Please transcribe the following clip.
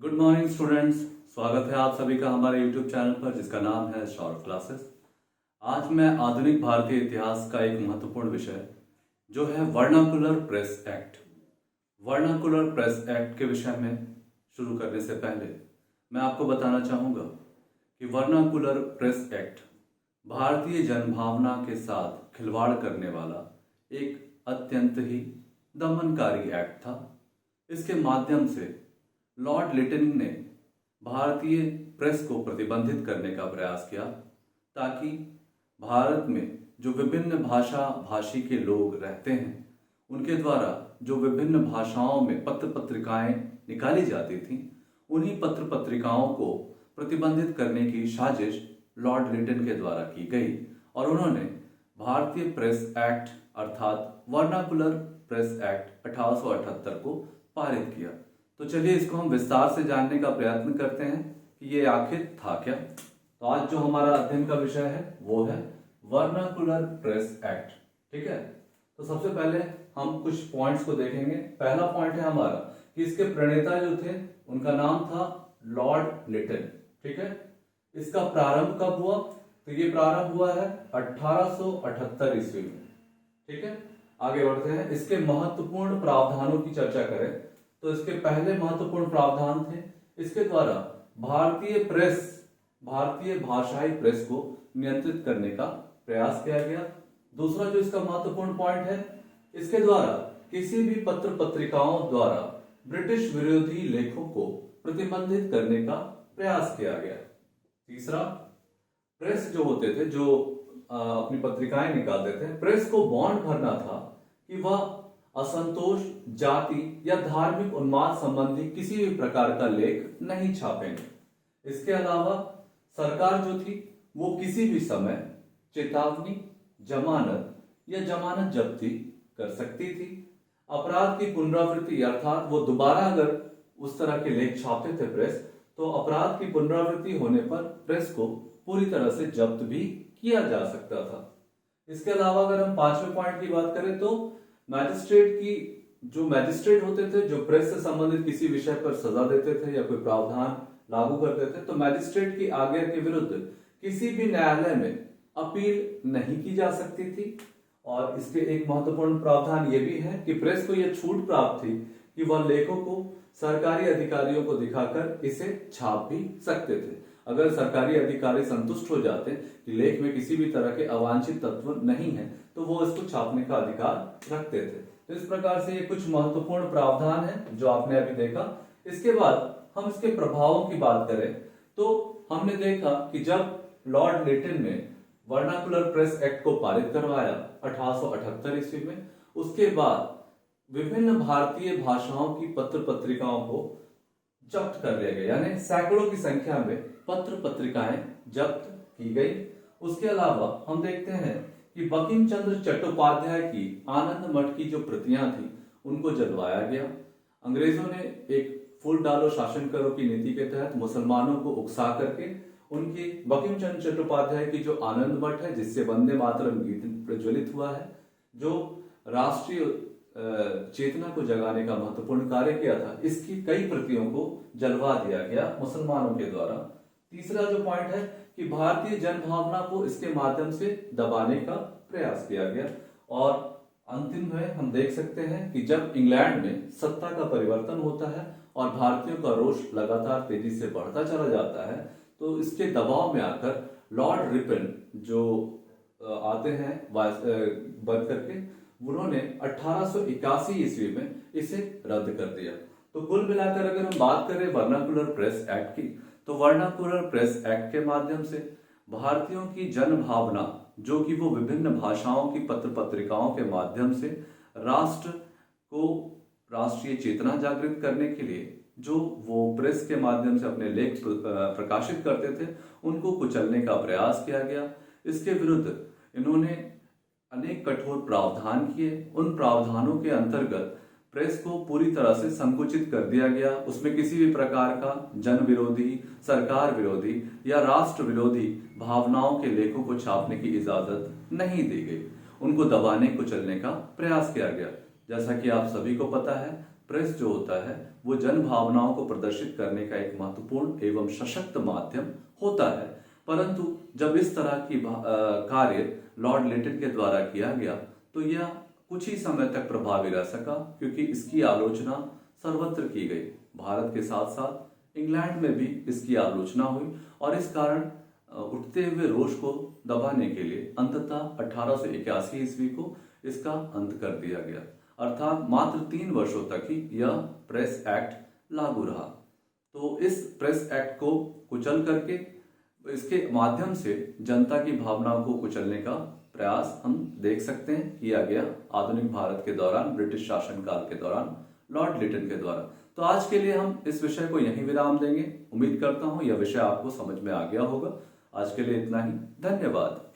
Good morning students. स्वागत है आप सभी का हमारे यूट्यूब चैनल पर जिसका नाम है शॉर्ट क्लासेस। आज मैं आधुनिक भारतीय इतिहास का एक महत्वपूर्ण विषय जो है vernacular press act. Vernacular press act के विषय में शुरू करने से पहले मैं आपको बताना चाहूँगा कि वर्नाकुलर प्रेस एक्ट भारतीय जनभावना के साथ खिलवाड़ करने वाला एक अत्यंत ही दमनकारी एक्ट था। इसके माध्यम से लॉर्ड लिटन ने भारतीय प्रेस को प्रतिबंधित करने का प्रयास किया ताकि भारत में जो विभिन्न भाषी के लोग रहते हैं उनके द्वारा जो विभिन्न भाषाओं में पत्र पत्रिकाएं निकाली जाती थीं, उन्हीं पत्र पत्रिकाओं को प्रतिबंधित करने की साजिश लॉर्ड लिटन के द्वारा की गई और उन्होंने भारतीय प्रेस एक्ट अर्थात वर्नाकुलर प्रेस एक्ट 1878 को पारित किया। तो चलिए इसको हम विस्तार से जानने का प्रयत्न करते हैं कि ये आखिर था क्या। तो आज जो हमारा अध्ययन का विषय है वो है वर्नाकुलर प्रेस एक्ट। ठीक है, तो सबसे पहले हम कुछ पॉइंट्स को देखेंगे। पहला पॉइंट है हमारा कि इसके प्रणेता जो थे उनका नाम था लॉर्ड लिटन। ठीक है, इसका प्रारंभ कब हुआ? तो ये प्रारंभ हुआ है 1878 ईस्वी में। ठीक है, आगे बढ़ते हैं। इसके महत्वपूर्ण प्रावधानों की चर्चा करें तो इसके पहले महत्वपूर्ण प्रावधान थे, इसके द्वारा भारतीय भाषाई प्रेस को नियंत्रित करने का प्रयास किया गया। दूसरा जो इसका महत्वपूर्ण पॉइंट है, इसके द्वारा किसी भी पत्र पत्रिकाओं द्वारा ब्रिटिश विरोधी लेखों को प्रतिबंधित करने का प्रयास किया गया। तीसरा, प्रेस जो होते थे, जो अपनी पत्रिकाएं निकालते थे, प्रेस को बॉन्ड भरना था कि वह असंतोष, जाति या धार्मिक उन्माद संबंधी किसी भी प्रकार का लेख नहीं छापेंगे। इसके अलावा सरकार जो थी वो किसी भी समय चेतावनी, जमानत या जमानत जब्ती कर सकती थी। अपराध की पुनरावृत्ति अर्थात वो दोबारा अगर उस तरह के लेख छापते थे प्रेस, तो अपराध की पुनरावृत्ति होने पर प्रेस को पूरी तरह से जब्त भी किया जा सकता था। इसके अलावा अगर हम पांचवें पॉइंट की बात करें तो मैजिस्ट्रेट होते थे जो प्रेस से संबंधित किसी विषय पर सजा देते थे या कोई प्रावधान लागू करते थे, तो मैजिस्ट्रेट की आज्ञा के विरुद्ध किसी भी न्यायालय में अपील नहीं की जा सकती थी। और इसके एक महत्वपूर्ण प्रावधान ये भी है कि प्रेस को यह छूट प्राप्त थी कि वह लेखों को सरकारी अधिकारियों को दिखाकर इसे छाप भी सकते थे। अगर सरकारी अधिकारी संतुष्ट हो जाते कि लेख में किसी भी तरह के अवांछित तत्व नहीं है तो वो इसको छापने का अधिकार रखते थे। तो इस प्रकार से ये कुछ महत्वपूर्ण प्रावधान है जो आपने अभी देखा। इसके बाद हम इसके प्रभावों की बात करें तो हमने देखा कि जब लॉर्ड लिटन ने वर्नाकुलर प्रेस एक्ट को पारित करवाया 1878 ईस्वी में, उसके बाद विभिन्न भारतीय भाषाओं की पत्र पत्रिकाओं को जब्त कर लिया गया, यानी सैकड़ों की संख्या में पत्र पत्रिकाएं जब्त की गई। उसके अलावा हम देखते हैं कि बंकिम चंद्र चट्टोपाध्याय की आनंद मठ की जो प्रतियां थी उनको जलवाया गया। अंग्रेजों ने एक फूल डालो शासन करो की नीति के तहत मुसलमानों को उकसा करके उनकी बंकिम चंद्र चट्टोपाध्याय की जो आनंद मठ है, जिससे वंदे मातरम गीत प्रज्वलित हुआ है, जो राष्ट्रीय चेतना को जगाने का महत्वपूर्ण कार्य किया था, इसकी कई प्रतियों को जलवा दिया गया मुसलमानों के द्वारा। तीसरा जो पॉइंट है कि भारतीय जनभावना को इसके माध्यम से दबाने का प्रयास किया गया। और अंतिम में हम देख सकते हैं कि जब इंग्लैंड में सत्ता का परिवर्तन होता है और भारतीयों का रोष लगातार तेजी से बढ़ता चला जाता है, तो इसके दबाव में आकर लॉर्ड रिपन जो आते हैं बन करके, उन्होंने 1881 ईस्वी में इसे रद्द कर दिया। तो कुल मिलाकर अगर हम बात करें वर्नाकुलर प्रेस एक्ट की, तो वर्नाकुलर प्रेस एक्ट के माध्यम से भारतीयों की जन भावना, जो कि वो विभिन्न भाषाओं की पत्र पत्रिकाओं के माध्यम से राष्ट्र को राष्ट्रीय चेतना जागृत करने के लिए जो वो प्रेस के माध्यम से अपने लेख प्रकाशित करते थे, उनको कुचलने का प्रयास किया गया। इसके विरुद्ध इन्होंने अनेक कठोर प्रावधान किए। उन प्रावधानों के अंतर्गत प्रेस को पूरी तरह से संकुचित कर दिया गया। उसमें किसी भी प्रकार का जन विरोधी, सरकार विरोधी या राष्ट्र विरोधी भावनाओं के लेखों को छापने की इजाजत नहीं दी गई। उनको दबाने कुचलने का प्रयास किया गया। जैसा कि आप सभी को पता है, प्रेस जो होता है वो जन भावनाओं को प्रदर्शित करने का एक महत्वपूर्ण एवं सशक्त माध्यम होता है। परंतु जब इस तरह की कार्य लॉर्ड लिटन के द्वारा किया गया तो यह कुछ ही समय तक प्रभावी रह सका, क्योंकि इसकी आलोचना सर्वत्र की गई। भारत के साथ साथ इंग्लैंड में भी इसकी आलोचना हुई और इस कारण उठते हुए रोष को दबाने के लिए अंततः 1881 ईस्वी को इसका अंत कर दिया गया। अर्थात मात्र 3 वर्षों तक ही यह प्रेस एक्ट लागू रहा। तो इस प्रेस एक्ट को कुचल करके इसके माध्यम से जनता की भावनाओं को कुचलने का प्रयास हम देख सकते हैं किया गया आधुनिक भारत के दौरान, ब्रिटिश शासनकाल के दौरान लॉर्ड लिटन के द्वारा। तो आज के लिए हम इस विषय को यहीं विराम देंगे। उम्मीद करता हूं यह विषय आपको समझ में आ गया होगा। आज के लिए इतना ही। धन्यवाद।